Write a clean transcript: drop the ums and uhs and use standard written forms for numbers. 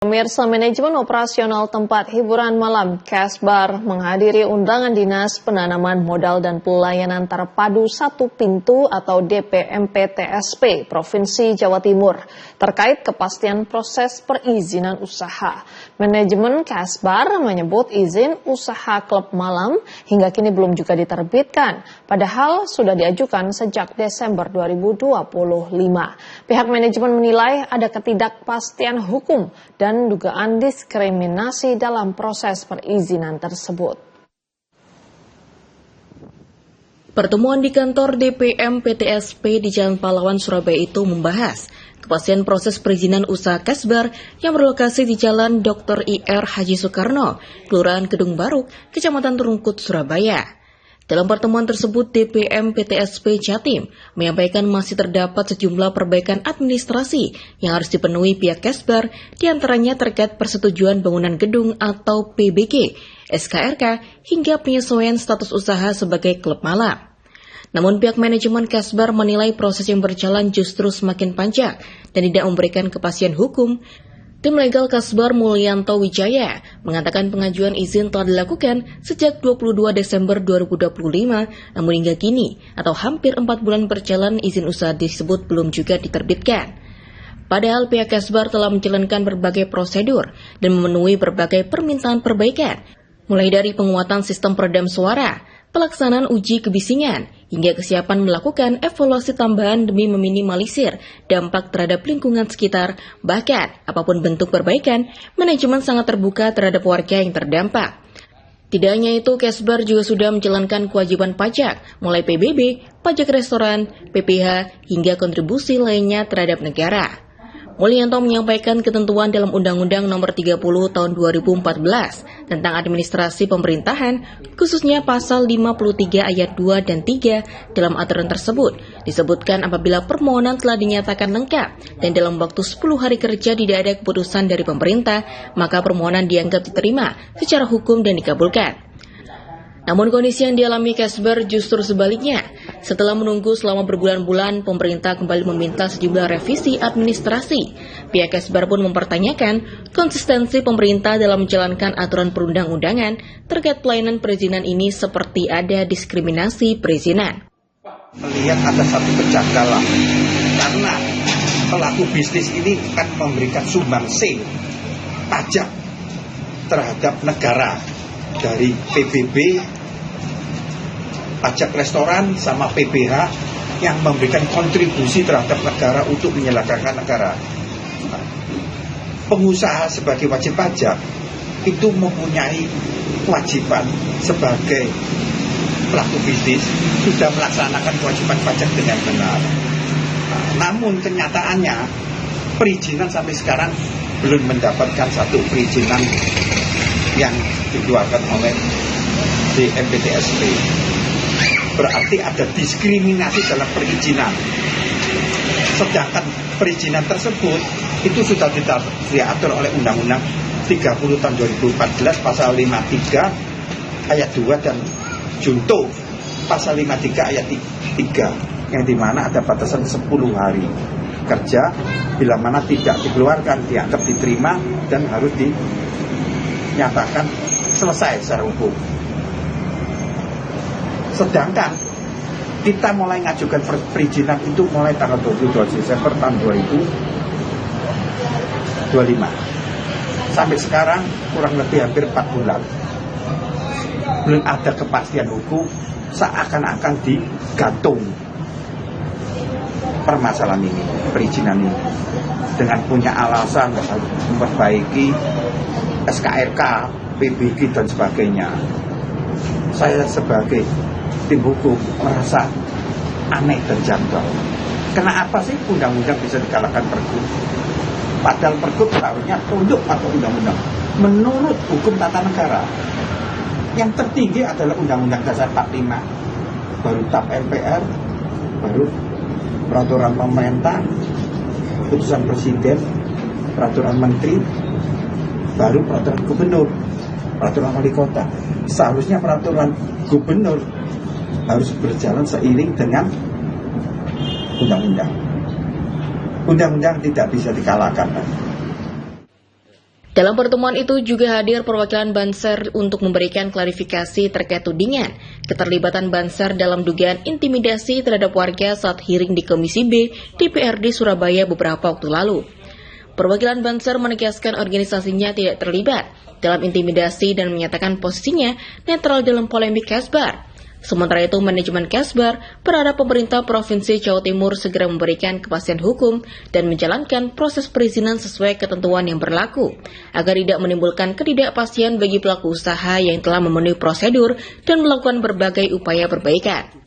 Pemirsa, manajemen operasional tempat hiburan malam Casbar menghadiri undangan dinas penanaman modal dan pelayanan terpadu satu pintu atau DPMPTSP Provinsi Jawa Timur terkait kepastian proses perizinan usaha. Manajemen Casbar menyebut izin usaha klub malam hingga kini belum juga diterbitkan, padahal sudah diajukan sejak Desember 2025. Pihak manajemen menilai ada ketidakpastian hukum dan dugaan diskriminasi dalam proses perizinan tersebut. Pertemuan di kantor DPM PTSP di Jalan Pahlawan, Surabaya itu membahas kepastian proses perizinan usaha Casbar yang berlokasi di Jalan Dr. IR Haji Soekarno, Kelurahan Kedung Baruk, Kecamatan Rungkut, Surabaya. Dalam pertemuan tersebut, DPM PTSP Jatim menyampaikan masih terdapat sejumlah perbaikan administrasi yang harus dipenuhi pihak Casbar, diantaranya terkait persetujuan bangunan gedung atau PBG, SKRK, hingga penyesuaian status usaha sebagai klub malam. Namun pihak manajemen Casbar menilai proses yang berjalan justru semakin panjang dan tidak memberikan kepastian hukum. Tim legal Casbar Mulyanto Wijaya mengatakan pengajuan izin telah dilakukan sejak 22 Desember 2025, namun hingga kini atau hampir 4 bulan berjalan izin usaha tersebut belum juga diterbitkan. Padahal pihak Casbar telah menjalankan berbagai prosedur dan memenuhi berbagai permintaan perbaikan, mulai dari penguatan sistem peredam suara, pelaksanaan uji kebisingan, hingga kesiapan melakukan evaluasi tambahan demi meminimalisir dampak terhadap lingkungan sekitar. Bahkan, apapun bentuk perbaikan, manajemen sangat terbuka terhadap warga yang terdampak. Tidak hanya itu, Casbar juga sudah menjalankan kewajiban pajak, mulai PBB, pajak restoran, PPH, hingga kontribusi lainnya terhadap negara. Mulyanto menyampaikan ketentuan dalam Undang-Undang Nomor 30 Tahun 2014 tentang administrasi pemerintahan, khususnya pasal 53 ayat 2 dan 3 dalam aturan tersebut. Disebutkan apabila permohonan telah dinyatakan lengkap dan dalam waktu 10 hari kerja tidak ada keputusan dari pemerintah, maka permohonan dianggap diterima secara hukum dan dikabulkan. Namun kondisi yang dialami Casbar justru sebaliknya. Setelah menunggu selama berbulan-bulan, pemerintah kembali meminta sejumlah revisi administrasi. Pihak Casbar pun mempertanyakan konsistensi pemerintah dalam menjalankan aturan perundang-undangan terkait pelayanan perizinan ini seperti ada diskriminasi perizinan. Melihat ada satu kejanggalan, karena pelaku bisnis ini kan memberikan sumbangsih pajak terhadap negara dari PBB, pajak restoran, sama PPH yang memberikan kontribusi terhadap negara untuk menyelenggarakan negara. Pengusaha sebagai wajib pajak itu mempunyai kewajiban sebagai pelaku bisnis sudah melaksanakan kewajiban pajak dengan benar. Namun kenyataannya perizinan sampai sekarang belum mendapatkan satu perizinan yang dikeluarkan oleh DPMPTSP. Berarti ada diskriminasi dalam perizinan. Sedangkan perizinan tersebut itu sudah diatur oleh Undang-Undang 30 tahun 2014 pasal 53 ayat 2 dan junto pasal 53 ayat 3 yang dimana ada batasan 10 hari kerja, bila mana tidak dikeluarkan dianggap diterima dan harus dinyatakan selesai secara hukum. Sedangkan kita mulai ngajukan perizinan itu mulai tanggal 22 Desember tahun 2025. Sampai sekarang kurang lebih hampir 4 bulan. Belum ada kepastian hukum, seakan-akan digantung permasalahan ini, perizinan ini, dengan punya alasan memperbaiki SKRK, PBG dan sebagainya. Saya sebagai tim hukum merasa aneh dan janggal. Kenapa sih undang-undang bisa dikalahkan pergub? Padahal pergub seharusnya tunduk atau undang-undang menurut hukum tata negara. Yang tertinggi adalah Undang-Undang Dasar 45, baru TAP MPR, baru peraturan pemerintah, putusan presiden, peraturan menteri, baru peraturan gubernur, peraturan wali kota. Seharusnya peraturan gubernur harus berjalan seiring dengan undang-undang. Undang-undang tidak bisa dikalahkan. Dalam pertemuan itu juga hadir perwakilan Banser untuk memberikan klarifikasi terkait tudingan keterlibatan Banser dalam dugaan intimidasi terhadap warga saat hearing di Komisi B DPRD Surabaya beberapa waktu lalu. Perwakilan Banser menegaskan organisasinya tidak terlibat dalam intimidasi dan menyatakan posisinya netral dalam polemik Casbar. Sementara itu, manajemen Casbar berharap pemerintah Provinsi Jawa Timur segera memberikan kepastian hukum dan menjalankan proses perizinan sesuai ketentuan yang berlaku, agar tidak menimbulkan ketidakpastian bagi pelaku usaha yang telah memenuhi prosedur dan melakukan berbagai upaya perbaikan.